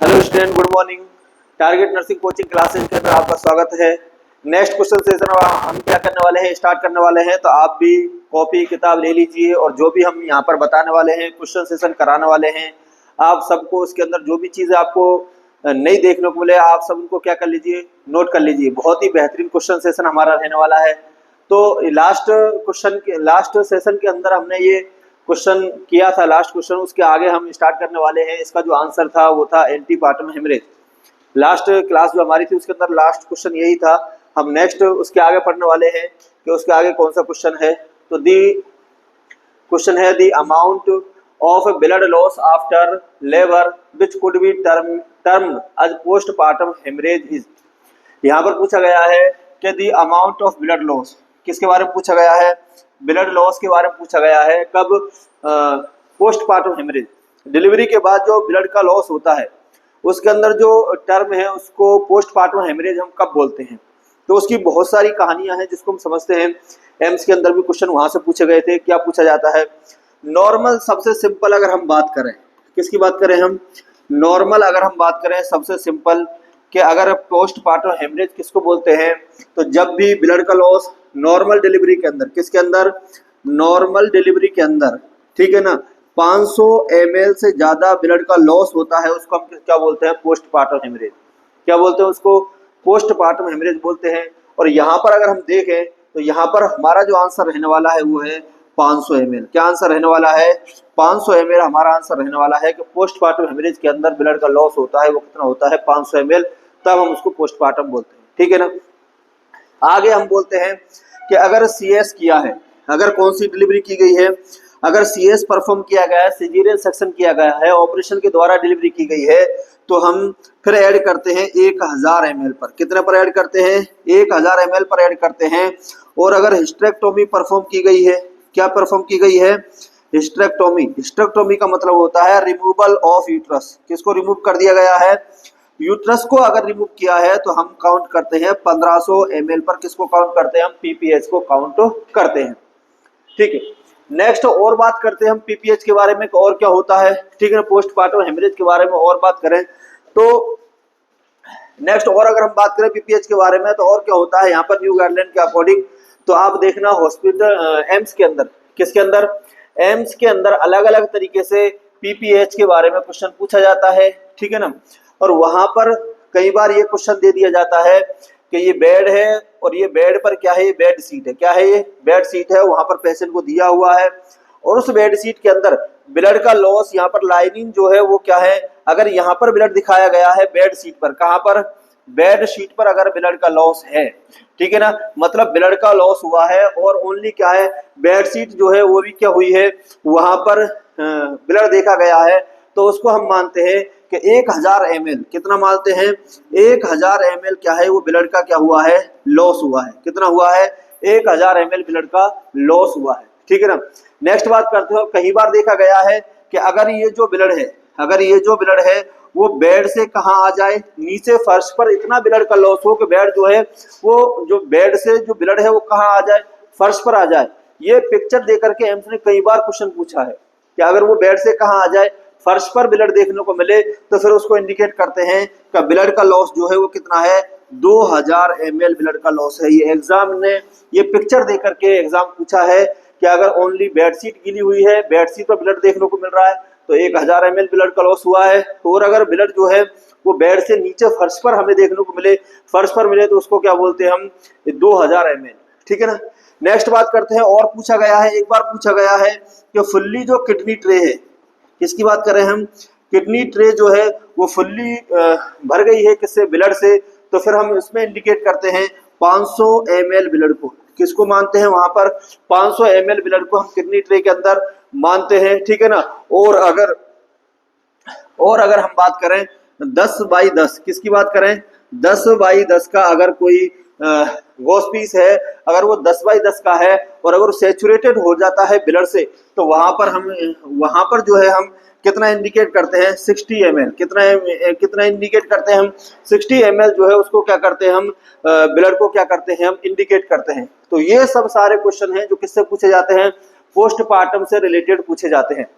Hello student, good morning. Target nursing coaching classes के अंदर आपका स्वागत है। नेक्स्ट क्वेश्चन सेशन हम क्या करने वाले हैं, स्टार्ट करने वाले हैं। तो आप भी कॉपी किताब ले लीजिए और जो भी हम यहाँ पर बताने वाले हैं, क्वेश्चन सेशन कराने वाले हैं, आप सबको उसके अंदर जो भी चीज़ें आपको नहीं देखने को मिले, आप सब उनको क्या कर लीजिए, नोट कर लीजिए। बहुत ही बेहतरीन क्वेश्चन सेशन हमारा रहने वाला है। तो लास्ट सेशन के अंदर हमने ये क्वेश्चन किया था, लास्ट क्वेश्चन, उसके आगे हम स्टार्ट करने वाले हैं। इसका जो आंसर था वो था एंटीपार्टम हेमरेज। लास्ट क्लास जो हमारी थी उसके अंदर लास्ट क्वेश्चन यही था। हम नेक्स्ट उसके आगे पढ़ने वाले हैं कि उसके आगे कौन सा क्वेश्चन है। तो दी क्वेश्चन है the amount of blood loss after labour which could be term as postpartum haemorrhage is. यहाँ पर पूछा गया है कि the amount of blood loss, किसके बारे में पूछा गया है, ब्लड लॉस के बारे में पूछा गया है। कब? पोस्टपार्टम हेमरेज, डिलीवरी के बाद जो ब्लड का लॉस होता है उसके अंदर जो टर्म है उसको पोस्टपार्टम हेमरेज हम कब बोलते हैं। तो उसकी बहुत सारी कहानियां हैं जिसको हम समझते हैं। एम्स के अंदर भी क्वेश्चन वहां से पूछे गए थे। क्या पूछा जाता है? नॉर्मल, सबसे सिंपल अगर हम बात करें, किसकी बात करें हम, नॉर्मल अगर हम बात करें सबसे सिंपल कि अगर पोस्टपार्टम हेमरेज किसको बोलते हैं, तो जब भी ब्लड का लॉस नॉर्मल डिलीवरी के अंदर, किसके अंदर, नॉर्मल डिलीवरी के अंदर, ठीक है ना, 500 ml से ज्यादा ब्लड का लॉस होता है, उसको हम क्या बोलते हैं, पोस्टपार्टम हेमरेज। क्या बोलते हैं उसको? पोस्टपार्टम हेमरेज बोलते हैं। और यहाँ पर अगर हम देखें तो यहाँ पर हमारा जो आंसर रहने वाला है वो है 500 ml। क्या आंसर रहने वाला है? 500 ml हमारा आंसर रहने वाला है कि पोस्टपार्टम हेमरेज के अंदर ब्लड का लॉस होता है वो कितना होता है, 500 ml, तब हम उसको पोस्टपार्टम बोलते हैं। ठीक है ना। आगे हम बोलते हैं कि अगर सीएस किया है, अगर कौन सी डिलीवरी की गई है, अगर सीएस परफॉर्म किया गया है, सिजेरियन सेक्शन किया गया है, ऑपरेशन के द्वारा डिलीवरी की गई है, तो हम फिर ऐड करते हैं 1000 ml पर। कितने पर ऐड करते हैं? 1000 ml पर ऐड करते हैं। और अगर हिस्टेरेक्टोमी परफॉर्म की गई है, क्या परफॉर्म की गई है? हिस्टेरेक्टोमी। हिस्टेरेक्टोमी का मतलब होता है रिमूवल ऑफ यूट्रस। किसको रिमूव कर दिया गया है? यूट्रस को अगर रिमूव किया है तो हम काउंट करते हैं 1500 ml पर। किसको काउंट करते हैं हम? पीपीएच को काउंट करते हैं। ठीक है। नेक्स्ट और बात करते हैं हम पीपीएच के बारे में, और क्या होता है। ठीक है, पोस्टपार्टम हेमरेज के बारे में और बात करें तो नेक्स्ट और अगर हम बात करें पीपीएच के बारे में तो और क्या होता है यहाँ पर न्यू गाइडलाइन के अकॉर्डिंग। तो आप देखना हॉस्पिटल एम्स के अंदर, किसके अंदर, एम्स के अंदर अलग अलग तरीके से पीपीएच के बारे में क्वेश्चन पूछा जाता है। ठीक है ना। और वहां पर कई बार ये क्वेश्चन दे दिया जाता है कि ये बेड है और ये बेड पर क्या है, ये बेड सीट है। क्या है? ये बेड सीट है। वहां पर पेशेंट को दिया हुआ है और उस बेड सीट के अंदर ब्लड का लॉस, यहाँ पर लाइनिंग जो है वो क्या है, अगर यहाँ पर ब्लड दिखाया गया है बेड सीट पर, कहाँ पर, बेड शीट पर अगर ब्लड का लॉस है, ठीक है ना, मतलब ब्लड का लॉस हुआ है और ओनली क्या है, बेड शीट जो है वो भी क्या हुई है, वहां पर ब्लड देखा गया है, तो उसको हम मानते हैं कि 1000 ml, कितना मानते हैं, 1000 ml क्या है, वो ब्लड का क्या हुआ है, लॉस हुआ है। कितना हुआ है? 1000 ml ब्लड का लॉस हुआ है। ठीक है ना। नेक्स्ट बात करते हो, कई बार देखा गया है कि अगर ये जो ब्लड है, अगर ये जो ब्लड है वो बेड से कहाँ आ जाए, नीचे फर्श पर इतना ब्लड का लॉस हो कि बेड जो है वो, जो बेड से जो ब्लड है वो कहाँ आ जाए, फर्श पर आ जाए। ये पिक्चर देकर के एम्स ने कई बार क्वेश्चन पूछा है कि अगर वो बेड से कहाँ आ जाए, फर्श पर ब्लड देखने को मिले, तो फिर उसको इंडिकेट करते हैं कि ब्लड का लॉस जो है वो कितना है, 2000 ml ब्लड का लॉस है। ये एग्जाम ने ये पिक्चर देकर के एग्जाम पूछा है कि अगर ओनली बेडशीट गीली हुई है, बेडशीट पर ब्लड देखने को मिल रहा है, तो 1000 ml ब्लड का लॉस हुआ है। और अगर ब्लड जो है वो बेड से नीचे फर्श पर हमें देखने को मिले, फर्श पर मिले, तो उसको क्या बोलते हैं हम, 2000 ml। ठीक है ना। नेक्स्ट बात करते हैं, और पूछा गया है, एक बार पूछा गया है कि फुल्ली जो किडनी ट्रे है, किसकी बात करें हम, किडनी ट्रे जो है वो फुल्ली भर गई है, किससे, ब्लड से, तो फिर हम इसमें इंडिकेट करते हैं 500 ml ब्लड को। किसको मानते हैं वहां पर, 500 ml ब्लड को हम किडनी ट्रे के अंदर मानते हैं। ठीक है ना। और अगर हम बात करें 10/10, किसकी बात करें, 10/10 का अगर कोई गॉस पीस है, अगर वो 10/10 का है और अगर वो सेचुरेटेड हो जाता है ब्लड से, तो वहां पर जो है हम कितना इंडिकेट करते हैं, 60 ml। कितना इंडिकेट करते हैं हम, 60 ml जो है उसको क्या करते हैं हम, ब्लड को क्या करते हैं हम, इंडिकेट करते हैं। तो ये सब सारे क्वेश्चन हैं जो किससे पूछे जाते हैं, पोस्टपार्टम से रिलेटेड पूछे जाते हैं।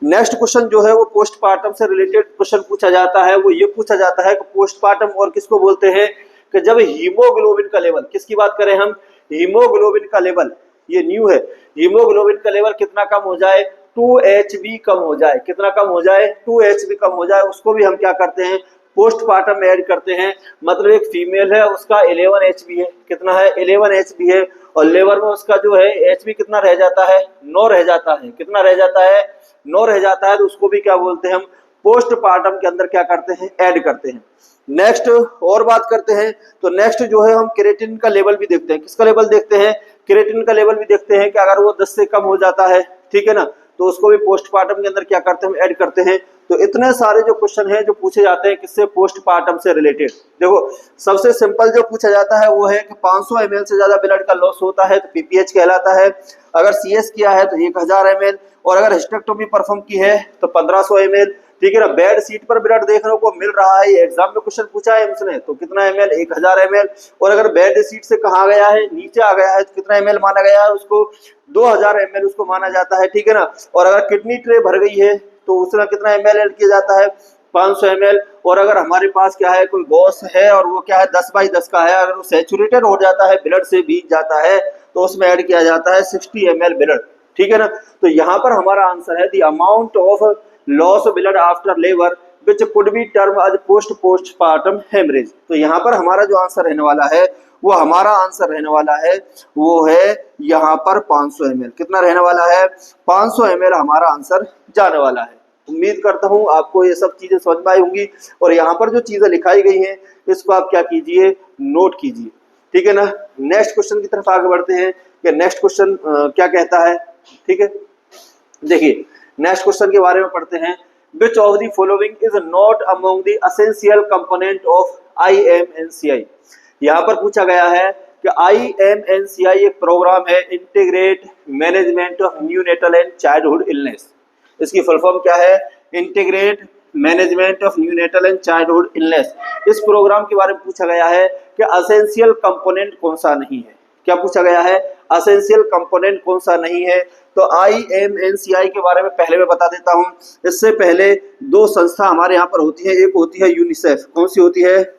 नेक्स्ट क्वेश्चन जो है वो पोस्टपार्टम से रिलेटेड क्वेश्चन पूछा जाता है, वो ये पूछा जाता है कि पोस्टपार्टम और किसको बोलते हैं, कि जब हीमोग्लोबिन का लेवल, किसकी बात करें हम, हीमोग्लोबिन का लेवल, ये न्यू है, हीमोग्लोबिन का लेवल कितना कम हो जाए, 2 HB कम हो जाए, कितना कम हो जाए, 2 HB कम हो जाए, उसको भी हम क्या करते हैं, पोस्टपार्टम में ऐड करते हैं। मतलब एक फीमेल है उसका 11 HB है, कितना है, 11 HB है, और लेबर में उसका जो है HB कितना रह जाता है, 9 रह जाता है, कितना रह जाता है, 9 रह जाता है, तो उसको भी क्या बोलते हैं हम, पोस्टपार्टम के अंदर क्या करते हैं, ऐड करते हैं। नेक्स्ट और बात करते हैं, तो नेक्स्ट जो है हम क्रिएटिनिन का लेवल भी देखते हैं, किसका लेवल देखते हैं, क्रिएटिनिन का लेवल भी देखते हैं कि अगर वो 10 से कम हो जाता है, ठीक है ना, तो उसको भी पोस्टपार्टम के अंदर क्या करते हैं, हम ऐड करते हैं। तो इतने सारे जो क्वेश्चन हैं जो पूछे जाते हैं किससे, पोस्टपार्टम से रिलेटेड। देखो सबसे सिंपल जो पूछा जाता है वो है कि 500 ml से ज्यादा ब्लड का लॉस होता है तो पीपीएच कहलाता है, अगर सीएस किया है तो 1000 ml, और अगर हिस्टेक्टोमी परफॉर्म की है तो 1500 ml, ठीक है ना। बेड सीट पर ब्लड देखने को मिल रहा है, एग्जाम में क्वेश्चन पूछा है हमसे, तो कितना ml, 1000 ml, और अगर बेड सीट से कहा गया है, नीचे आ गया है, तो कितना ml माना गया है उसको, 2000 ml उसको माना जाता है, ठीक है ना। और अगर किडनी ट्रे भर गई है तो उसमें कितना ml ऐड किया जाता है, 500 ml, और अगर हमारे पास क्या है, कोई गॉस है और वो क्या है 10/10 का है, अगर वो सैचुरेटेड हो जाता है, ब्लड से भीग जाता है, तो उसमें ऐड किया जाता है 60 ml ब्लड, ठीक है ना। तो यहाँ पर हमारा आंसर है the amount of loss blood after labour which could be term as postpartum haemorrhage. तो यहाँ पर हमारा जो आंसर रहने वाला है, वो हमारा आंसर रहने वाला है, वो है यहाँ पर 500 ml, कितना रहने वाला है, 500 ml हमारा आंसर जाने वाला है। उम्मीद करता हूँ आपको ये सब चीजें समझ में आई होंगी, और यहाँ पर जो चीजें लिखाई गई हैं इसको आप क्या कीजिए, नोट कीजिए, ठीक है ना। नेक्स्ट क्वेश्चन की तरफ आगे बढ़ते हैं कि नेक्स्ट क्वेश्चन क्या कहता है, ठीक है। देखिए नेक्स्ट क्वेश्चन के बारे में पढ़ते हैं, which of the following is not among the essential component of IMNCI। यहाँ पर पूछा गया है कि IMNCI एक प्रोग्राम है, integrate management of neonatal and childhood illness. इसकी फुल फॉर्म क्या है, integrate management of neonatal and childhood illness. इस प्रोग्राम के बारे में पूछा गया है कि असेंशियल कंपोनेंट कौन सा नहीं है, क्या पूछा गया है, असेंशियल कंपोनेंट कौन सा नहीं है। तो IMNCI के बारे में पहले मैं बता देता हूं, इससे पहले 2 संस्था हमारे यहाँ पर होती है, एक होती है यूनिसेफ, कौन सी होती है,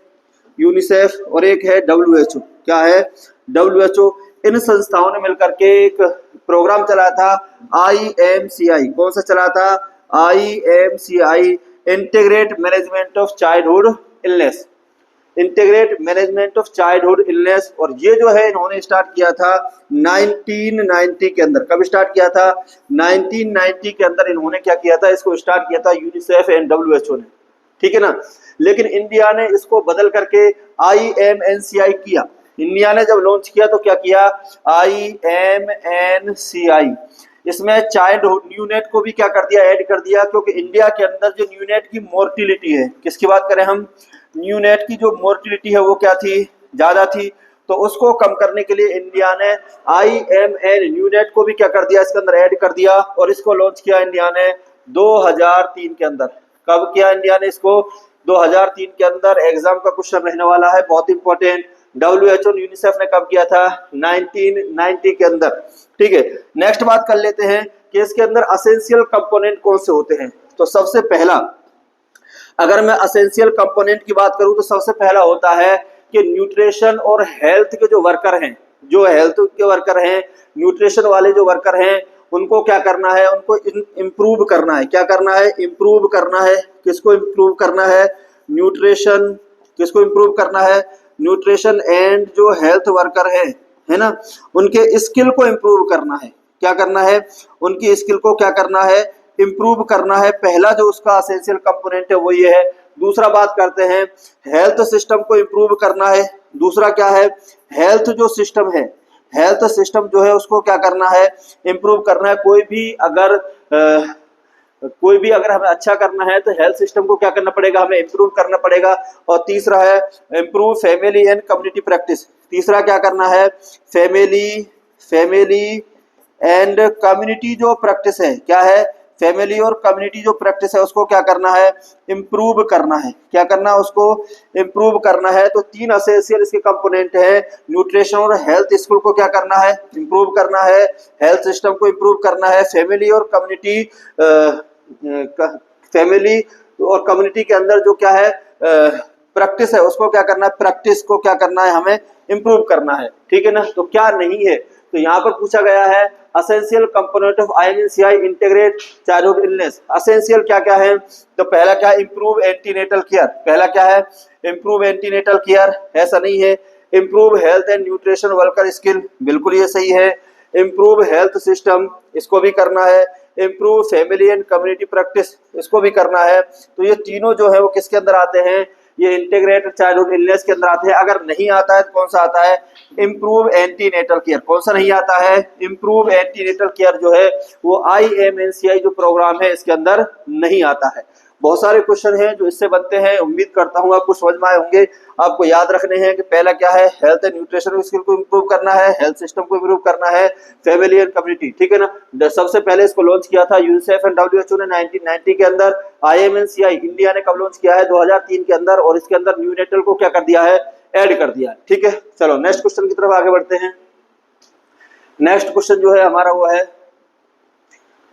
यूनिसेफ, और एक है WHO, क्या है, WHO। इन संस्थाओं ने मिलकर के एक प्रोग्राम चलाया था IMCI, कौन सा चला था, IMCI, integrate management of childhood illness, integrate management of childhood illness. और ये जो है इन्होंने स्टार्ट किया था 1990 के अंदर। कब स्टार्ट किया था, 1990 के अंदर इन्होंने क्या किया था, इसको स्टार्ट किया था यूनिसेफ एंड WHO ने, ठीक है ना। लेकिन इंडिया ने इसको बदल करके IMNCI किया। इंडिया ने जब लॉन्च किया तो क्या किया, IMNCI, इसमें चाइल्डहुड न्यूनेट को भी क्या कर दिया, ऐड कर दिया, क्योंकि इंडिया के अंदर जो न्यूनेट की मोर्टिलिटी है, किसकी बात करें हम, न्यूनेट की जो मोर्टिलिटी है वो क्या थी, ज्यादा थी, तो उसको कम करने के लिए इंडिया ने IMN न्यूनेट को भी क्या कर दिया, इसके अंदर ऐड कर दिया, और इसको लॉन्च किया इंडिया ने 2003 के अंदर। कब किया इंडिया ने इसको, 2003 के अंदर। एग्जाम का क्वेश्चन रहने वाला है, बहुत इंपॉर्टेंट। WHO यूनिसेफ ने कब किया था, 1990 के अंदर, ठीक है। नेक्स्ट बात कर लेते हैं कि इसके अंदर असेंशियल कंपोनेंट कौन से होते हैं। तो सबसे पहला, अगर मैं असेंशियल कंपोनेंट की बात करूं तो सबसे पहला होता है कि न्यूट्रिशन और हेल्थ के जो वर्कर हैं, जो हेल्थ के वर्कर हैं, न्यूट्रिशन वाले जो वर्कर हैं, उनको क्या करना है, उनको इम्प्रूव करना है, क्या करना है, इम्प्रूव करना है। किसको इम्प्रूव करना है, न्यूट्रिशन, किसको इम्प्रूव करना है, न्यूट्रिशन एंड जो हेल्थ वर्कर है ना, उनके स्किल को इम्प्रूव करना है, क्या करना है, उनकी स्किल को क्या करना है, इम्प्रूव करना है। पहला जो उसका एसेंशियल कंपोनेंट है वो ये है। दूसरा बात करते हैं, हेल्थ सिस्टम को इम्प्रूव करना है। दूसरा क्या है, हेल्थ जो सिस्टम है, हेल्थ सिस्टम जो है उसको क्या करना है, इम्प्रूव करना है। कोई भी अगर हमें अच्छा करना है तो हेल्थ सिस्टम को क्या करना पड़ेगा, हमें इम्प्रूव करना पड़ेगा। और तीसरा है improve family and community practice. तीसरा क्या करना है, फैमिली एंड कम्युनिटी जो प्रैक्टिस है, क्या है, फैमिली और कम्युनिटी जो प्रैक्टिस है उसको क्या करना है, इम्प्रूव करना है। क्या करना है, उसको इम्प्रूव करना है। तो 3 असेंशियल इसके कंपोनेंट है। न्यूट्रिशन और हेल्थ स्कूल को क्या करना है, इम्प्रूव करना है। हेल्थ सिस्टम को इम्प्रूव करना है। फैमिली और कम्युनिटी, फैमिली और कम्युनिटी के अंदर जो क्या है प्रैक्टिस है उसको क्या करना है, प्रैक्टिस को क्या करना है, हमें इम्प्रूव करना है। ठीक है ना। तो क्या नहीं है, तो यहाँ पर पूछा गया है essential component of INCI integrate childhood illness. Essential क्या क्या है, तो पहला क्या है, इम्प्रूव एंटीनेटल केयर। पहला क्या है, इम्प्रूव एंटीनेटल केयर, ऐसा नहीं है। Improve health and nutrition worker skill, बिल्कुल ये सही है। इम्प्रूव हेल्थ सिस्टम, इसको भी करना है। Improve family and community practice, इसको भी करना है। तो ये तीनों जो है वो किसके अंदर आते हैं, ये इंटीग्रेटेड चाइल्डहुड इलनेस के अंदर आते हैं। अगर नहीं आता है तो कौन सा आता है, इम्प्रूव एंटीनेटल केयर। कौन सा नहीं आता है, इम्प्रूव एंटीनेटल केयर जो है वो IMNCI जो प्रोग्राम है इसके अंदर नहीं आता है। बहुत सारे क्वेश्चन हैं जो इससे बनते हैं, उम्मीद करता हूँ आपको समझ में आए होंगे। आपको याद रखने हैं कि पहला क्या है, हेल्थ एंड न्यूट्रिशन स्किल को इम्प्रूव करना है, हेल्थ सिस्टम को इम्प्रूव करना है, फैमिली एंड कम्युनिटी। ठीक है ना। सबसे पहले इसको लॉन्च किया था यूनिसेफ एंड WHO ने 1990 के अंदर। IMNCI इंडिया ने कब लॉन्च किया है, 2003 के अंदर, और इसके अंदर न्यूनेटल को क्या कर दिया है, ऐड कर दिया है। ठीक है, चलो नेक्स्ट क्वेश्चन की तरफ आगे बढ़ते हैं। नेक्स्ट क्वेश्चन जो है हमारा वो है,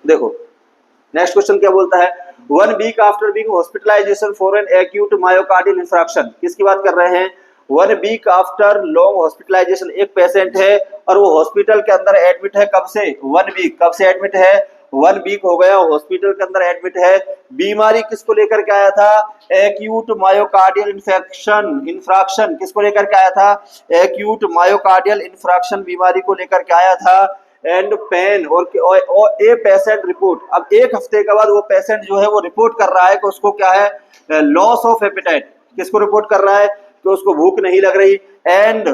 देखो नेक्स्ट क्वेश्चन क्या बोलता है, 1 week after being hospitalisation for an acute myocardial infarction. किसकी बात कर रहे हैं, 1 वीक आफ्टर लॉन्ग हॉस्पिटलाइजेशन। एक पेशेंट है और वो हॉस्पिटल के अंदर एडमिट है, कब से, 1 वीक। कब से एडमिट है, 1 वीक हो गया, हॉस्पिटल के अंदर एडमिट है। बीमारी किसको लेकर के आया था, एक्यूट मायोकार्डियल इंफ्रैक्शन किसको लेकर के आया था, एक्यूट मायोकार्डियल इंफ्रैक्शन बीमारी को लेकर के आया था। एंड पेन और ए पेशेंट रिपोर्ट, अब एक हफ्ते के बाद वो पेशेंट जो है वो रिपोर्ट कर रहा है कि उसको क्या है, लॉस ऑफ एपेटाइट। किसको रिपोर्ट कर रहा है, कि उसको भूख नहीं लग रही। एंड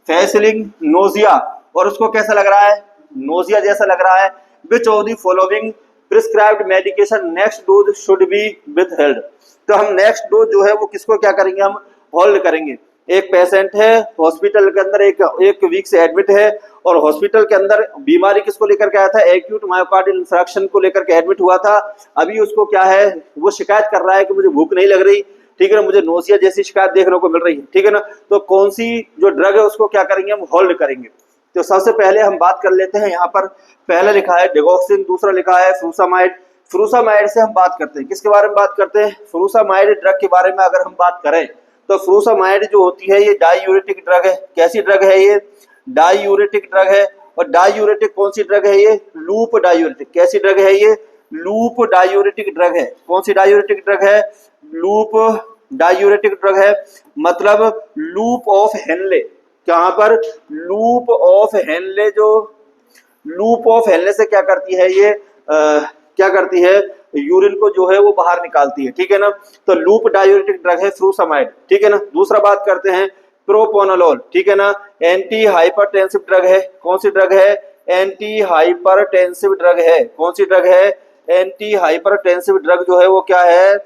फेसिलिंग नोजिया, और उसको कैसा लग रहा है, नोजिया जैसा लग रहा है। विच of the following prescribed medication next dose should be withheld. तो हम नेक्स्ट डोज जो है वो किसको क्या करेंगे, हम होल्ड करेंगे। एक पेशेंट है हॉस्पिटल के अंदर, एक वीक से एडमिट है, और हॉस्पिटल के अंदर बीमारी किसको लेकर के आया था, एक्यूट मायोकार्डियल इंफ्रैक्शन को लेकर के एडमिट हुआ था। अभी उसको क्या है, वो शिकायत कर रहा है कि मुझे भूख नहीं लग रही, ठीक है ना, मुझे नोसिया जैसी शिकायत देखने को मिल रही है। ठीक है ना। तो कौन सी जो ड्रग है उसको क्या करेंगे, हम होल्ड करेंगे। तो सबसे पहले हम बात कर लेते हैं, यहाँ पर पहला लिखा है डिगॉक्सिन, दूसरा लिखा है फ्रूसामाइड। फ्रूसामाइड से हम बात करते हैं, किसके बारे में बात करते हैं, फ्रूसामाइड ड्रग के बारे में अगर हम बात करें तो फ्रूसामाइड जो होती है ये डायूरेटिक ड्रग है। कैसी ड्रग है ये, डायूरेटिक ड्रग है। और डायूरेटिक कौन सी ड्रग है ये, लूप डायूरेटिक। कैसी ड्रग है ये, लूप डायूरेटिक ड्रग है। कौन सी डायूरेटिक ड्रग है, लूप डायूरेटिक ड्रग है। मतलब लूप ऑफ हेनले, कहां पर, लूप ऑफ हेनले। जो लूप ऑफ हेनले से क्या करती है ये, क्या करती है, यूरिन को जो है वो बाहर निकालती है। ठीक है ना। तो लूप डायूरेटिक ड्रग है फ्रूसामाइड। ठीक है ना। दूसरा बात करते हैं प्रोपोनोलोल। ठीक है ना, एंटी हाइपरटेंसिव ड्रग है। कौन सी ड्रग है, एंटी हाइपरटेंसिव ड्रग है। कौन सी ड्रग है, एंटी हाइपरटेंसिव ड्रग जो है वो क्या है,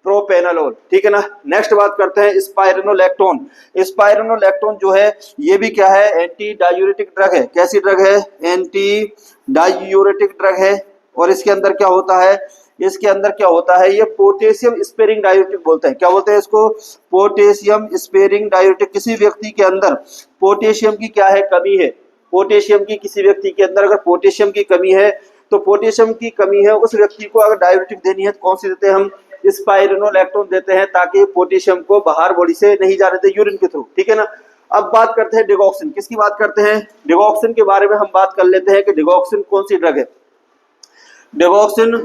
प्रोपेनोलोल। ठीक है ना। नेक्स्ट बात करते हैं स्पाइरोनोलैक्टोन। स्पाइरोनोलैक्टोन जो है ये भी क्या है, एंटी डायूरेटिक ड्रग है। कैसी ड्रग है, एंटी डायूरेटिक ड्रग है। और इसके अंदर क्या होता है, इसके अंदर क्या होता है, ये पोटेशियम स्पेयरिंग डायूरेटिक बोलते हैं। क्या बोलते हैं इसको, पोटेशियम स्पेयरिंग डायूरेटिक। किसी व्यक्ति के अंदर पोटेशियम की क्या है, कमी है, पोटेशियम की, किसी व्यक्ति के अंदर अगर पोटेशियम की कमी है, तो पोटेशियम की कमी है उस व्यक्ति को अगर डायूरेटिक देनी है तो कौन सी देते हैं हम, स्पाइरोनोलैक्टोन देते हैं, ताकि पोटेशियम को बाहर बॉडी से नहीं जाने देते यूरिन के थ्रू। ठीक है ना। अब बात करते हैं डिगॉक्सिन। किसकी बात करते हैं, डिगॉक्सिन के बारे में हम बात कर लेते हैं कि डिगॉक्सिन कौन सी ड्रग है। डिगॉक्सिन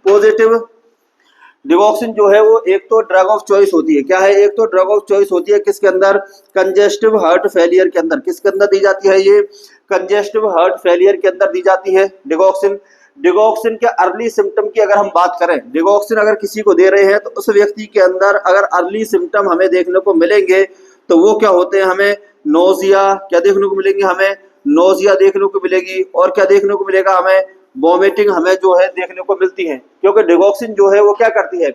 पॉजिटिव, डिगॉक्सिन जो है वो एक तो ड्रग ऑफ चॉइस होती है। क्या है, एक तो ड्रग ऑफ चॉइस होती है किसके अंदर, कंजेस्टिव हार्ट फेलियर के अंदर। किसके अंदर दी जाती है ये, कंजेस्टिव हार्ट फेलियर के अंदर दी जाती है डिगॉक्सिन। डिगॉक्सिन के अर्ली सिम्टम की अगर हम बात करें, डिगॉक्सिन अगर किसी को दे रहे हैं तो उस व्यक्ति के अंदर अगर अर्ली सिम्टम हमें देखने को मिलेंगे तो वो क्या होते हैं, हमें नोजिया क्या देखने को मिलेंगे, हमें नोजिया देखने को मिलेगी। और क्या देखने को मिलेगा, हमें वॉमिटिंग हमें जो है देखने को मिलती है। क्योंकि डिगॉक्सिन जो है वो क्या करती है,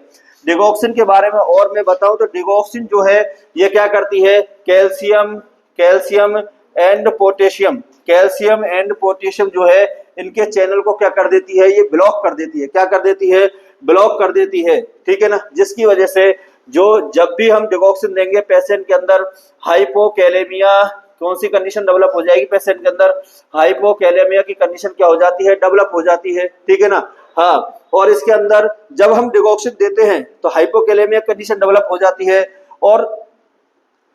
डिगॉक्सिन के बारे में और मैं बताऊं तो डिगॉक्सिन जो है ये क्या करती है, calcium and potassium, calcium and potassium जो है इनके चैनल को क्या कर देती है, ये ब्लॉक कर देती है। क्या कर देती है, ब्लॉक कर देती है, ठीक है ना। जिसकी वजह से जो जब भी हम डिगॉक्सिन देंगे पेशेंट के अंदर हाइपोकैलेमिया, कौन सी कंडीशन डेवलप हो जाएगी पेशेंट के अंदर, हाइपोकैलेमिया की कंडीशन क्या हो जाती है, डेवलप हो जाती है, ठीक है ना। हाँ, और इसके अंदर जब हम डिगॉक्सिन देते हैं तो हाइपोकैलेमिया कंडीशन डेवलप हो जाती है, और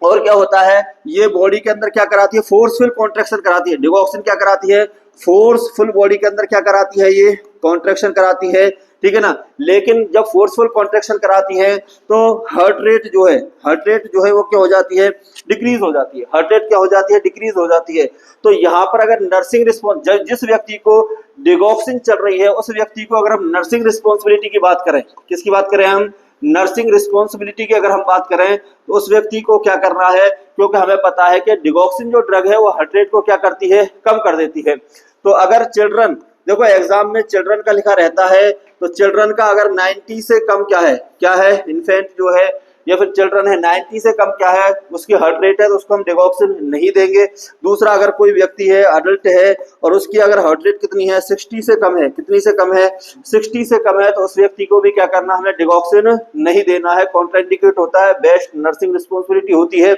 क्या होता है, ये बॉडी के अंदर क्या कराती है, फोर्सफुल कॉन्ट्रैक्शन कराती है। डिगॉक्सिन क्या कराती है, फोर्सफुल बॉडी के अंदर क्या कराती है, ये कॉन्ट्रैक्शन कराती है, ठीक है ना। लेकिन जब फोर्सफुल कॉन्ट्रैक्शन कराती है तो हार्ट रेट जो है वो क्या हो जाती है, डिक्रीज हो जाती है। हार्ट रेट क्या हो जाती है, डिक्रीज हो जाती है। तो यहाँ पर अगर नर्सिंग रिस्पॉन्स, जिस व्यक्ति को डिगॉक्सिन चल रही है उस व्यक्ति को अगर हम नर्सिंग रिस्पॉन्सिबिलिटी की बात करें, किसकी बात करें हम, नर्सिंग रिस्पॉन्सिबिलिटी की अगर हम बात करें तो उस व्यक्ति को क्या करना है, क्योंकि हमें पता है कि डिगॉक्सिन जो ड्रग है वो हार्ट रेट को क्या करती है, कम कर देती है। तो अगर चिल्ड्रन, देखो एग्जाम में चिल्ड्रन का लिखा रहता है, तो चिल्ड्रन का अगर 90 से कम क्या है इन्फेंट जो है या फिर चिल्ड्रन है 90 से कम क्या है, उसकी हार्ट रेट है, तो उसको हम डिगॉक्सिन नहीं देंगे। दूसरा, अगर कोई व्यक्ति है अडल्ट है और उसकी अगर हार्ट रेट कितनी है, 60 से कम है, कितनी से कम है, 60 से कम है, तो उस व्यक्ति को भी क्या करना, हमें डिगॉक्सिन नहीं देना है, कॉन्ट्राइंडिकेट होता है, बेस्ट नर्सिंग रिस्पॉन्सिबिलिटी होती है।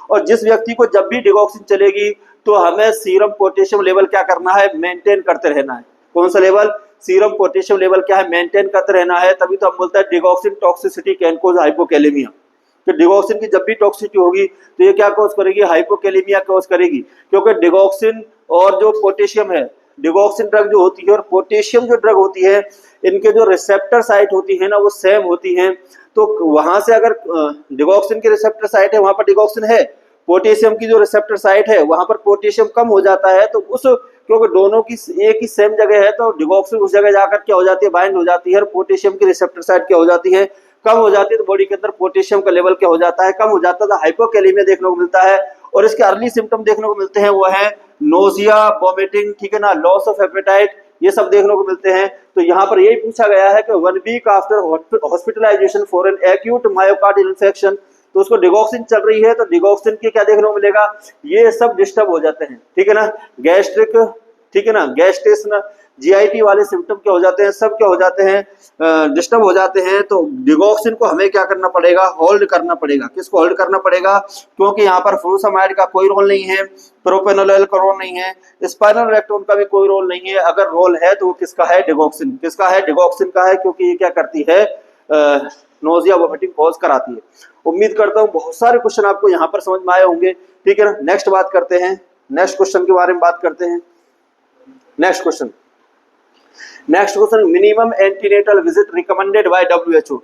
और जिस व्यक्ति को जब भी डिगॉक्सिन चलेगी तो हमें सीरम पोटेशियम लेवल क्या करना है, मेंटेन करते रहना है। कौन सा लेवल, सीरम पोटेशियम लेवल क्या है, मेंटेन करते रहना है। तभी तो हम बोलते हैं digoxin toxicity can cause hypokalemia. तो डिगॉक्सिन की जब भी टॉक्सिसिटी होगी तो ये क्या कॉज करेगी, हाइपोकैलेमिया कॉज करेगी। क्योंकि डिगॉक्सिन और जो पोटेशियम है, डिगॉक्सिन ड्रग जो होती है और पोटेशियम जो ड्रग होती है, इनके जो रिसेप्टर साइट होती है ना वो सेम होती हैं। तो वहां से अगर डिगॉक्सिन के रिसेप्टर साइट है वहां पर डिगॉक्सिन है, पोटेशियम की जो रिसेप्टर साइट है वहां पर पोटेशियम कम हो जाता है, तो उस, क्योंकि दोनों की एक ही सेम जगह है तो डिगॉक्सिन उस जगह जाकर क्या हो जाती है, बाइंड हो जाती है, और पोटेशियम की रिसेप्टर साइट क्या हो जाती है, कम हो जाती है। तो बॉडी के अंदर पोटेशियम का लेवल क्या हो जाता है, कम हो जाता है, तो हाइपोकैलेमिया देखने को मिलता है। और इसके अर्ली सिम्टम देखने को मिलते हैं, वो है नोजिया, वॉमिटिंग, ठीक है ना, लॉस ऑफ एपेटाइट, ये सब देखने को मिलते हैं। तो यहाँ पर यही पूछा गया है कि 1 week after hospitalisation for an acute myocardial infection, तो उसको डिगॉक्सिन चल रही है तो डिगॉक्सिन के क्या देखने को मिलेगा, ये सब डिस्टर्ब हो जाते हैं, ठीक है ना, गैस्ट्रिक, ठीक है ना, गैस्ट्रेशन, जीआईटी वाले सिम्टम क्या हो जाते हैं, सब क्या हो जाते हैं, डिस्टर्ब हो जाते हैं। तो डिगॉक्सिन को हमें क्या करना पड़ेगा, होल्ड करना पड़ेगा। किसको होल्ड करना पड़ेगा, क्योंकि यहाँ पर फ्यूरामाइड का कोई रोल नहीं है, प्रोपेनोलोल का रोल नहीं है, स्पाइनोलेक्टोन का भी कोई रोल नहीं है। अगर रोल है तो वो किसका है, डिगॉक्सिन, किसका है, डिगॉक्सिन का है, क्योंकि ये क्या करती है, नोजिया वोमिटिंग कॉज कराती है। उम्मीद करता हूँ बहुत सारे क्वेश्चन आपको यहाँ पर समझ में आए होंगे, ठीक है ना। नेक्स्ट बात करते हैं, नेक्स्ट क्वेश्चन के बारे में बात करते हैं। Next question, minimum antenatal visit recommended by WHO।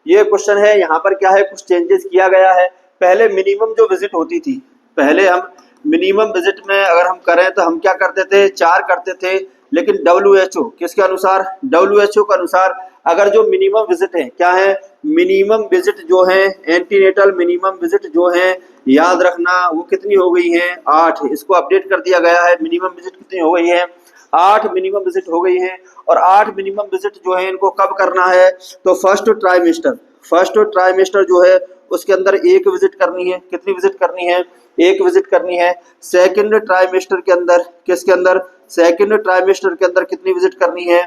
ये क्वेश्चन है, यहाँ पर क्या है, कुछ चेंजेस किया गया है। पहले मिनिमम जो विजिट होती थी, पहले हम मिनिमम विजिट में अगर हम करें तो हम क्या करते थे, 4 करते थे, लेकिन WHO किसके अनुसार, WHO के अनुसार अगर जो मिनिमम विजिट है, क्या है, मिनिमम विजिट जो है, एंटीनेटल मिनिमम विजिट जो है, याद रखना वो कितनी हो गई है, 8। इसको अपडेट कर दिया गया है, मिनिमम विजिट कितनी हो गई है, 8 मिनिमम विजिट हो गई है। और 8 मिनिमम विजिट जो है इनको कब करना है, तो फर्स्ट ट्राइमेस्टर जो है उसके अंदर 1 विजिट करनी है। कितनी विजिट करनी है, 1 विजिट करनी है। सेकंड ट्राइमेस्टर के अंदर, किसके अंदर, सेकंड ट्राइमेस्टर के अंदर कितनी विजिट करनी है,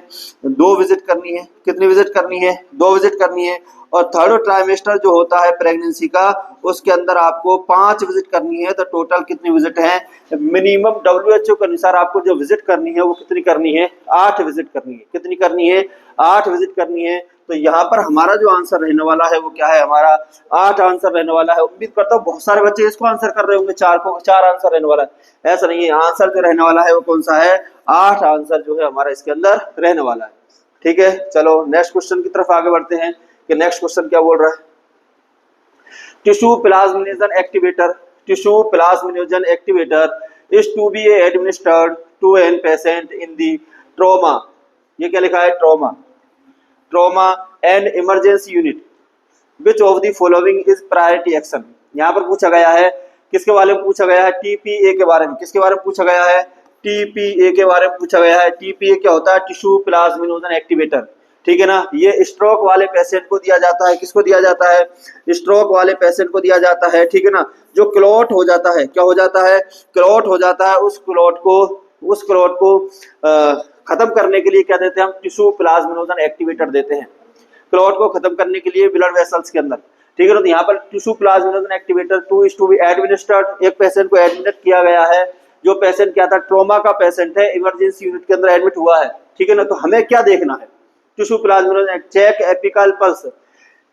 2 विजिट करनी है। कितनी विजिट करनी है, 2 विजिट करनी है। और थर्ड ट्राइमेस्टर जो होता है प्रेगनेंसी का, उसके अंदर आपको 5 विजिट करनी है। तो टोटल कितनी विजिट है, मिनिमम WHO के अनुसार आपको जो विजिट करनी है वो कितनी करनी है, 8 विजिट करनी है। कितनी करनी है, 8 विजिट करनी है। तो यहाँ पर हमारा जो आंसर रहने वाला है वो क्या है, हमारा 8 आंसर रहने वाला है। उम्मीद करता हूँ बहुत सारे बच्चे इसको आंसर कर रहे होंगे, 4 आंसर रहने वाला है। ऐसा नहीं है, आंसर जो रहने वाला है वो कौन सा है, 8 आंसर जो है हमारा इसके अंदर रहने वाला है। ठीक है, चलो नेक्स्ट क्वेश्चन की तरफ आगे बढ़ते हैं कि नेक्स्ट क्वेश्चन क्या बोल रहा है। Tissue plasminogen activator is to be administered to an patient in the trauma, ये क्या लिखा है, trauma and emergency unit, which of the following is priority action. यहाँ पर पूछा गया है, किसके बारे में पूछा गया है, TPA के बारे में। किसके बारे में पूछा गया है, TPA के बारे में पूछा गया है। TPA क्या होता है, टिश्यू प्लाज्मिनेशन एक्टिवेटर, ठीक है ना। ये स्ट्रोक वाले पेशेंट को दिया जाता है। किसको दिया जाता है, स्ट्रोक वाले पेशेंट को दिया जाता है, ठीक है ना। जो क्लॉट हो जाता है, क्या हो जाता है, क्लॉट हो जाता है, उस क्लॉट को खत्म करने के लिए क्या देते हैं हम, टिश्यू प्लाज्मिनोजन एक्टिवेटर देते हैं, क्लॉट को खत्म करने के लिए ब्लड वेसल्स के अंदर, ठीक है ना। तो यहाँ पर tissue plasminogen activator 2 is to be administered, एक पेशेंट को एडमिट किया गया है, जो पेशेंट क्या था, ट्रोमा का पेशेंट है, इमरजेंसी यूनिट के अंदर एडमिट हुआ है, ठीक है ना। तो हमें क्या देखना है, tissue plasminogen, check apical pulse,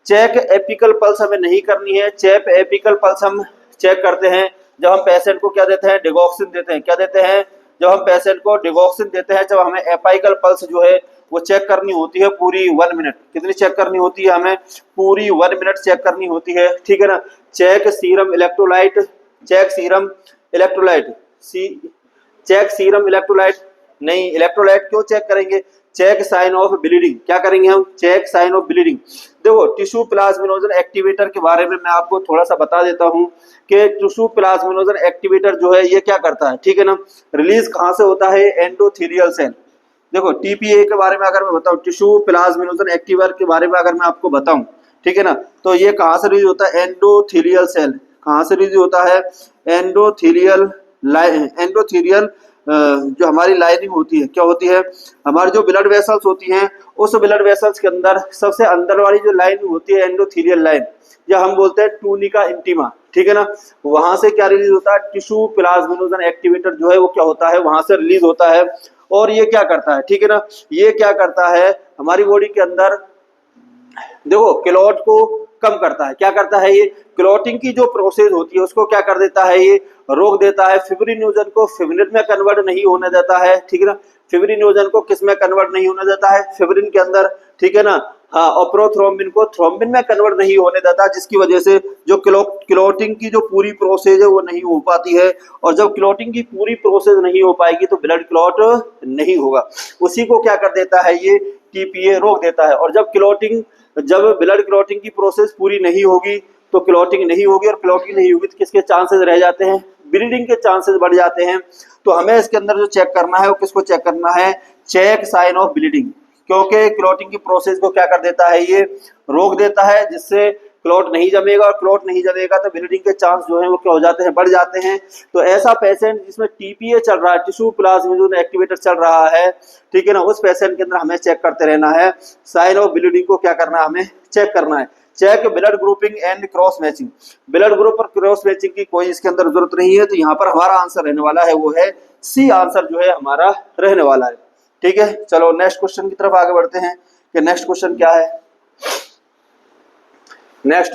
check apical pulse हमें नहीं करनी है। चेक एपिकल पल्स हम चेक करते हैं जब हम पेशेंट को क्या देते हैं, डिगॉक्सिन देते हैं। क्या देते हैं, जब हम पेशेंट को डिगॉक्सिन देते हैं, जब हमें एपिकल पल्स जो है वो चेक करनी होती है पूरी 1 मिनट। कितनी चेक करनी होती है, हमें पूरी 1 मिनट चेक करनी होती है, ठीक है ना। Check serum electrolyte, check serum electrolyte, check serum electrolyte नहीं, इलेक्ट्रोलाइट क्यों चेक करेंगे, चेक साइन ऑफ ब्लीडिंग, क्या करेंगे हम, चेक साइन ऑफ ब्लीडिंग। देखो टिश्यू प्लाज्मिनोजन एक्टिवेटर के बारे में मैं आपको थोड़ा सा बता देता हूं कि टिश्यू प्लाज्मिनोजन एक्टिवेटर जो है ये क्या करता है, ठीक है ना। रिलीज कहां से होता है, एंडोथेलियल सेल। देखो टीपीए के बारे में अगर मैं बताऊं, टिश्यू प्लाज्मिनोजन एक्टिवेटर के बारे में अगर मैं आपको बताऊं, ठीक है ना, तो ये कहां से रिलीज होता है, एंडोथेलियल सेल। कहां से रिलीज होता है, एंडोथेलियल, एंडोथेलियल जो हमारी लाइनिंग होती है, क्या होती है, हमारी जो ब्लड वेसल्स होती हैं, उस ब्लड वेसल्स के अंदर सबसे अंदर वाली जो लाइन होती है एंडोथेलियल लाइन, या हम बोलते हैं टूनिका इंटीमा, ठीक है ना। वहां से क्या रिलीज होता है, टिश्यू प्लाज्मिनोजन एक्टिवेटर जो है वो क्या होता है, वहां से रिलीज होता है। और ये क्या करता है, ठीक है ना, ये क्या करता है हमारी बॉडी के अंदर, देखो क्लॉट को कम करता है। क्या करता है, ये क्लॉटिंग की जो प्रोसेस होती है उसको क्या कर देता है, ये रोक देता है। फिब्रिनोजन को फिब्रिन में कन्वर्ट नहीं होने देता है, ठीक है ना। फिब्रिनोजन को किस में कन्वर्ट नहीं होने देता है, फिब्रिन के अंदर, ठीक है ना। हाँ, और प्रोथ्रोम्बिन को थ्रोम्बिन में कन्वर्ट नहीं होने देता, जिसकी वजह से जो क्लॉटिंग की जो पूरी प्रोसेस है वो नहीं हो पाती है। और जब क्लॉटिंग की पूरी प्रोसेस नहीं हो पाएगी तो ब्लड क्लॉट नहीं होगा। उसी को क्या कर देता है, ये टीपीए रोक देता है। और जब ब्लड क्लॉटिंग की प्रोसेस पूरी नहीं होगी तो क्लॉटिंग नहीं होगी, और क्लॉटिंग नहीं होगी तो किसके चांसेस रह जाते हैं, ब्लीडिंग के चांसेस बढ़ जाते हैं। तो हमें इसके अंदर जो चेक करना है वो किसको चेक करना है, चेक साइन ऑफ ब्लीडिंग, क्योंकि क्लॉटिंग की प्रोसेस को क्या कर देता है, ये रोक देता है, जिससे क्लॉट नहीं जमेगा, और क्लॉट नहीं जमेगा तो ब्लीडिंग के चांस जो है वो क्या हो जाते हैं, बढ़ जाते हैं। तो ऐसा पेशेंट जिसमें टीपीए चल रहा है, टिश्यू प्लाज्मिनोजन एक्टिवेटर चल रहा है, ठीक है ना, उस पेशेंट के अंदर हमें चेक करते रहना है। साइन ऑफ ब्लीडिंग को क्या करना है, हमें चेक करना है। Check blood grouping and cross matching, blood group और क्रॉस मैचिंग की कोई इसके अंदर जरूरत नहीं है। तो यहाँ पर हमारा आंसर रहने वाला है वो है सी, आंसर जो है हमारा रहने वाला है, ठीक है। चलो नेक्स्ट क्वेश्चन की तरफ आगे बढ़ते हैं कि नेक्स्ट क्वेश्चन क्या है। नेक्स्ट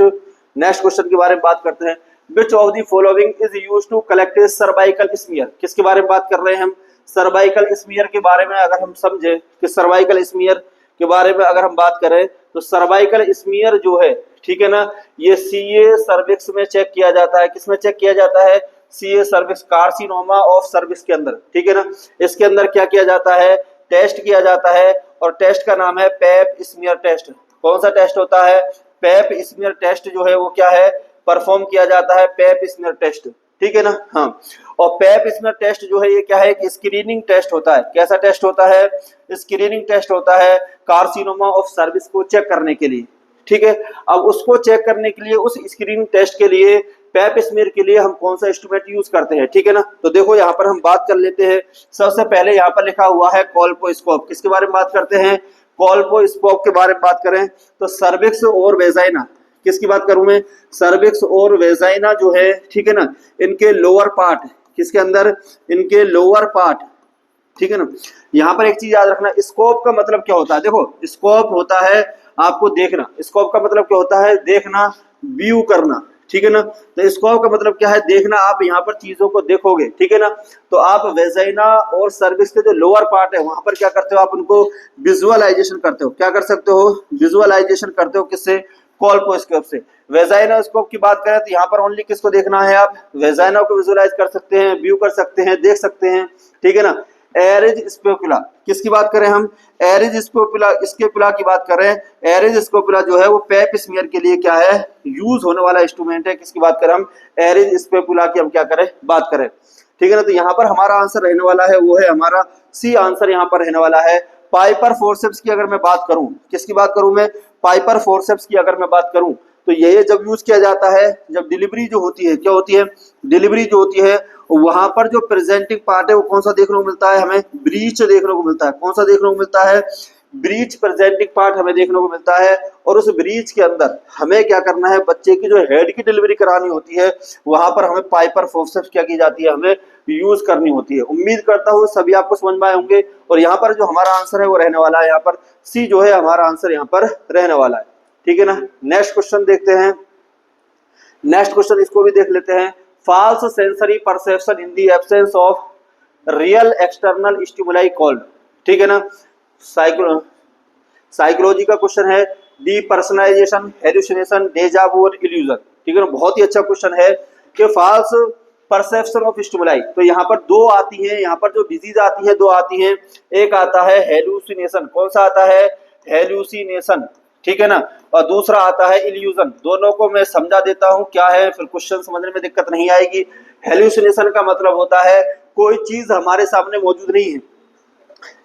क्वेश्चन के बारे में बात करते हैं। Which of the following is used to collect cervical smear, किसके बारे में बात कर रहे हैं हम, सर्वाइकल स्मीयर के बारे में। अगर हम समझे कि सर्वाइकल स्मीयर के बारे में अगर हम बात करें तो सर्वाइकल स्मीयर जो है, ठीक है ना, ये सीए सर्विक्स में चेक किया जाता है। किसमें चेक किया जाता है, CA cervix, carcinoma of cervix के अंदर, ठीक है ना। इसके अंदर क्या किया जाता है, टेस्ट किया जाता है, और टेस्ट का नाम है पेप स्मीयर टेस्ट। कौन सा टेस्ट होता है, पेप स्मीयर टेस्ट जो है वो क्या है, परफॉर्म किया जाता है, पेप स्मीयर टेस्ट, ठीक है ना। हाँ, और पेप स्मीयर टेस्ट जो है ये क्या है कि स्क्रीनिंग टेस्ट होता है। कैसा टेस्ट होता है, स्क्रीनिंग टेस्ट होता है कार्सिनोमा ऑफ सर्विस को चेक करने के लिए, ठीक है। अब उसको चेक करने के लिए, उस स्क्रीनिंग टेस्ट के लिए, पेप स्मीयर के लिए हम कौन सा इंस्ट्रूमेंट यूज करते हैं, ठीक है ना। तो देखो यहाँ पर हम बात कर लेते हैं। सबसे पहले यहाँ पर लिखा हुआ है कोल्पोस्कोप। किसके बारे में बात करते हैं, कोल्पोस्कोप के बारे में बात करें तो सर्विक्स और वेजाइना, किसकी बात करूं मैं, सर्विक्स और वेजाइना जो है, ठीक है ना, इनके लोअर पार्ट, किसके अंदर, इनके लोअर पार्ट, ठीक है ना। यहाँ पर एक चीज याद रखना, स्कोप का मतलब क्या होता है, देखो स्कोप होता है आपको देखना, स्कोप का मतलब क्या होता है, देखना, व्यू करना, ठीक है ना। तो स्कोप का मतलब क्या है, देखना, आप यहाँ पर चीजों को देखोगे, ठीक है ना। तो आप वेजाइना और सर्विक्स के जो लोअर पार्ट है वहां पर क्या करते हो, आप उनको विजुअलाइजेशन करते हो। क्या कर सकते हो, विजुअलाइजेशन करते हो, किससे, कोल्पोस्कोप से। वेजाइना स्कोप की बात करें तो यहाँ पर ओनली किसको देखना है, आप वेजाइना को विजुअलाइज कर सकते हैं, व्यू कर सकते हैं, देख सकते हैं, ठीक है ना। एरिज स्पोपुला, किसकी बात करें हम, एरिज स्पोपुला, स्कोपुला की बात करें। एरिज स्कोपुला जो है वो पेप स्मीयर के लिए क्या है, यूज होने वाला इंस्ट्रूमेंट है। किसकी बात करें हम, एरिज स्पोपुला की हम क्या करें, बात करें, ठीक है ना। तो यहाँ पर हमारा आंसर रहने वाला है वो है हमारा सी, आंसर यहाँ पर रहने वाला है। पाइपर फोर्सेप्स की अगर मैं बात करूं, किसकी बात करूं मैं, पाइपर फोर्सेप्स की अगर मैं बात करूं तो ये जब यूज किया जाता है, जब डिलीवरी जो होती है, क्या होती है, डिलीवरी जो होती है वहां पर जो प्रेजेंटिंग पार्ट है वो कौन सा देखने को मिलता है, हमें ब्रीच देखने को मिलता है। कौन सा देखने को मिलता है, ब्रीच प्रेजेंटिंग पार्ट हमें देखने को मिलता है। और उस ब्रीच के अंदर हमें क्या करना है, बच्चे की जो हेड की डिलीवरी करानी होती है वहां पर हमें पाइपर फोर्सेप्स क्या की जाती है, हमें यूज करनी होती है। उम्मीद करता हूँ सभी आपको समझ में आए होंगे। और यहाँ पर जो हमारा आंसर है वो रहने वाला है, यहाँ पर सी जो है हमारा आंसर यहाँ पर रहने वाला है। ठीक है ना। नेक्स्ट क्वेश्चन देखते हैं। नेक्स्ट क्वेश्चन इसको भी देख लेते हैं। False sensory perception in the absence of real external stimuli called. ठीक है ना। साइकोलॉजी का क्वेश्चन है। डीपर्सनलाइजेशन, हेलुसिनेशन, डेजा वू और इल्यूजन। ठीक है ना। बहुत ही अच्छा क्वेश्चन है कि फॉल्स परसेप्शन ऑफ स्टिमुलाई। तो यहाँ पर दो आती है, यहाँ पर जो डिजीज आती है दो आती है। एक आता है हेलुसिनेशन। कौन सा आता है, हेलुसिनेशन। ठीक है ना। और दूसरा आता है इल्यूजन। दोनों को मैं समझा देता हूं क्या है, फिर क्वेश्चन समझने में दिक्कत नहीं आएगी। हेलुसिनेशन का मतलब होता है कोई चीज हमारे सामने मौजूद नहीं है।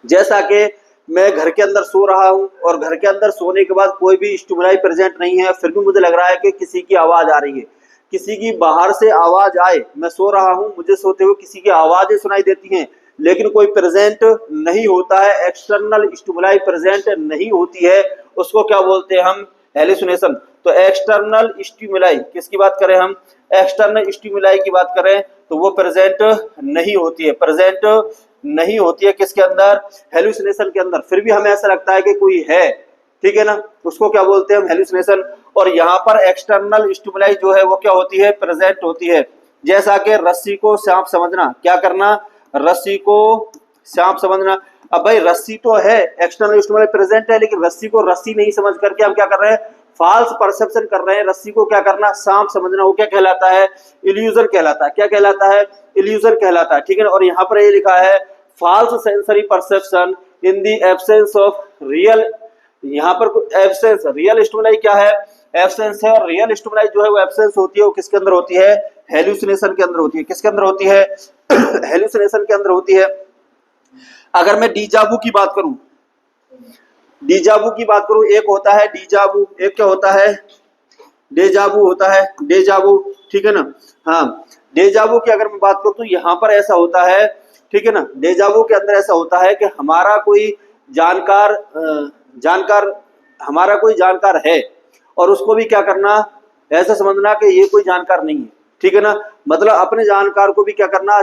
जैसा कि मैं घर के अंदर सो रहा हूं और घर के अंदर सोने के बाद कोई भी स्टिमुलाई प्रेजेंट नहीं है, फिर भी मुझे लग रहा है कि किसी की आवाज आ रही है, किसी की बाहर से आवाज आए। मैं सो रहा हूं, मुझे सोते हुए किसी की आवाजें सुनाई देती हैं लेकिन कोई प्रेजेंट नहीं होता है, एक्सटर्नल स्टिमुलाई प्रेजेंट नहीं होती है, उसको क्या बोलते हैं हम, हेलुसिनेशन। तो एक्सटर्नल स्टिमुलाई किसकी बात करें हम, एक्सटर्नल स्टिमुलाई की बात करें तो वो प्रेजेंट नहीं होती है, प्रेजेंट नहीं होती है किसके अंदर, हेलुसिनेशन के अंदर। फिर भी हमें ऐसा लगता है कि कोई है। ठीक है ना। उसको क्या बोलते हैं हम, हेलुसिनेशन। और यहाँ पर एक्सटर्नल स्टिमुलाई जो है वो क्या होती है, प्रेजेंट होती है। जैसा कि रस्सी को सांप समझना, क्या करना, रस्सी को सांप समझना। अब भाई रस्सी तो है, एक्सटर्नल स्टिमुलाई प्रेजेंट है, लेकिन रस्सी को रस्सी नहीं समझ करके हम क्या कर रहे हैं, फॉल्स परसेप्शन कर रहे हैं। रस्सी को क्या करना, सांप समझना, वो क्या कहलाता है, इल्यूजन कहलाता है। क्या कहलाता है, इल्यूजन कहलाता है। ठीक है ना। और यहाँ पर ये लिखा है false sensory perception in the absence of real. यहाँ पर एब्सेंस, रियल स्टिमुलाई क्या है, एब्सेंस है। और रियल स्टिमुलाई जो है वो एब्सेंस होती है, वो किसके अंदर होती है, हेलुसिनेशन के अंदर होती है। किसके अंदर होती है, हेलुसिनेशन के अंदर होती है। अगर मैं डीजावू की बात करूं, डीजावू की बात करूं, एक होता है डीजावू, एक क्या होता है, डेजावू होता है, डेजावू। ठीक है ना। हाँ, डेजावू की अगर मैं बात करूं तो यहाँ पर ऐसा होता है, ठीक है ना, डेजावू के अंदर ऐसा होता है कि हमारा कोई हमारा कोई जानकार है और उसको भी क्या करना, ऐसा समझना कि ये कोई जानकार नहीं है। ठीक है ना। मतलब अपने जानकार को भी क्या करना,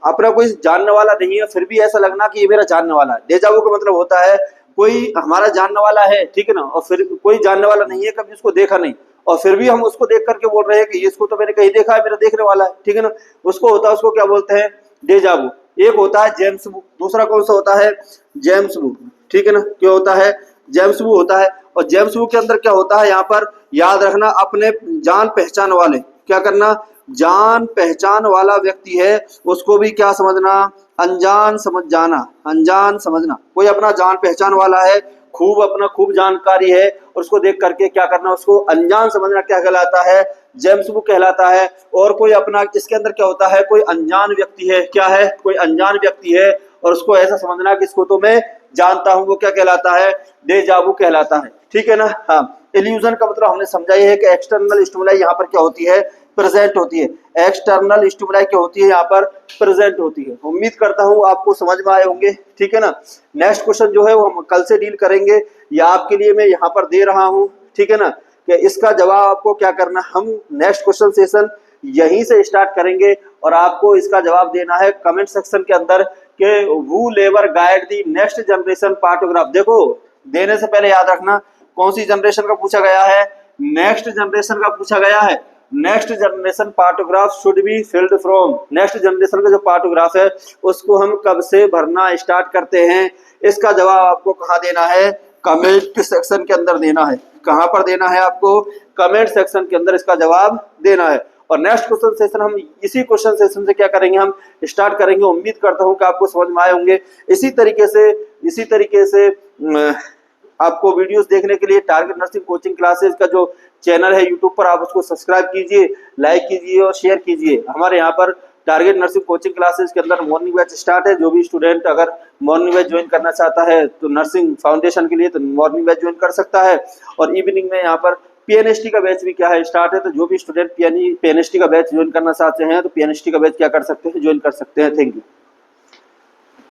अपना कोई जानने वाला नहीं है, फिर भी ऐसा लगना कि ये मेरा जानने वाला है। डेजावू का मतलब होता है कोई हमारा जानने वाला है, ठीक है ना, और फिर कोई जानने वाला नहीं है, कभी उसको देखा नहीं, और फिर भी हम उसको देख करके बोल रहे हैं कि इसको तो मैंने कहीं देखा है, मेरा देखने वाला है। ठीक है ना। उसको होता है, उसको क्या बोलते हैं, डेजावू। एक होता है जेम्स वू, दूसरा कौन सा होता है, जेम्स वू। ठीक है ना। क्या होता है, जेम्स वू होता है। और जेम्स वू के अंदर क्या होता है, यहाँ पर याद रखना, अपने जान पहचान वाले, क्या करना, जान पहचान वाला व्यक्ति है उसको भी क्या समझना, अनजान समझ जाना, अनजान समझना। कोई अपना जान पहचान वाला है, खूब जानकारी है, और उसको देख करके क्या करना, उसको अनजान समझना, क्या कहलाता है, जेम्स वू कहलाता है। और कोई अपना, इसके अंदर क्या होता है, कोई अनजान व्यक्ति है, क्या है, कोई अनजान व्यक्ति है, और उसको ऐसा समझना कि इसको तो मैं जानता हूं, वो क्या कहलाता है, डेजावू कहलाता है। ठीक है ना। हाँ, इल्यूजन का मतलब हमने समझा है कि एक्सटर्नल स्टिमुलाई यहाँ पर क्या होती है, प्रेजेंट होती है। एक्सटर्नल स्टिमुलाई क्या होती है, यहाँ पर प्रेजेंट होती है। उम्मीद करता हूँ आपको समझ में आए होंगे। ठीक है ना। नेक्स्ट क्वेश्चन जो है वो हम कल से डील करेंगे, या आपके लिए मैं यहाँ पर दे रहा हूँ। ठीक है ना। कि इसका जवाब आपको क्या करना, हम नेक्स्ट क्वेश्चन सेशन यहीं से स्टार्ट करेंगे और आपको इसका जवाब देना है कमेंट सेक्शन के अंदर कि who lever guide the next generation partograph. देखो, देने से पहले याद रखना कौन सी जनरेशन का पूछा गया है, नेक्स्ट जनरेशन का पूछा गया है। Next generation partograph should be filled from, next generation का जो पार्टोग्राफ है उसको हम कब से भरना स्टार्ट करते हैं, इसका जवाब आपको कहाँ देना है, कमेंट सेक्शन के अंदर देना है। कहाँ पर देना है आपको, कमेंट सेक्शन के अंदर इसका जवाब देना है। और नेक्स्ट क्वेश्चन सेशन हम इसी क्वेश्चन सेशन से क्या करेंगे, हम स्टार्ट करेंगे। उम्मीद करता हूं कि आपको समझ में आए होंगे। इसी तरीके से आपको वीडियोस देखने के लिए टारगेट नर्सिंग कोचिंग क्लासेस का जो चैनल है यूट्यूब पर, आप उसको सब्सक्राइब कीजिए, लाइक कीजिए और शेयर कीजिए। हमारे यहाँ पर टारगेट नर्सिंग कोचिंग क्लासेस के अंदर मॉर्निंग बैच स्टार्ट है। जो भी स्टूडेंट अगर मॉर्निंग बैच ज्वाइन करना चाहता है तो नर्सिंग फाउंडेशन के लिए, तो मॉर्निंग बैच ज्वाइन कर सकता है। और इवनिंग में यहाँ पर पीएनएसटी का बैच भी क्या है स्टार्ट है, तो जो भी स्टूडेंट पीएनएसटी का बैच ज्वाइन करना चाहते हैं तो पीएनएसटी का बैच क्या कर सकते हैं, ज्वाइन कर सकते हैं। Thank you.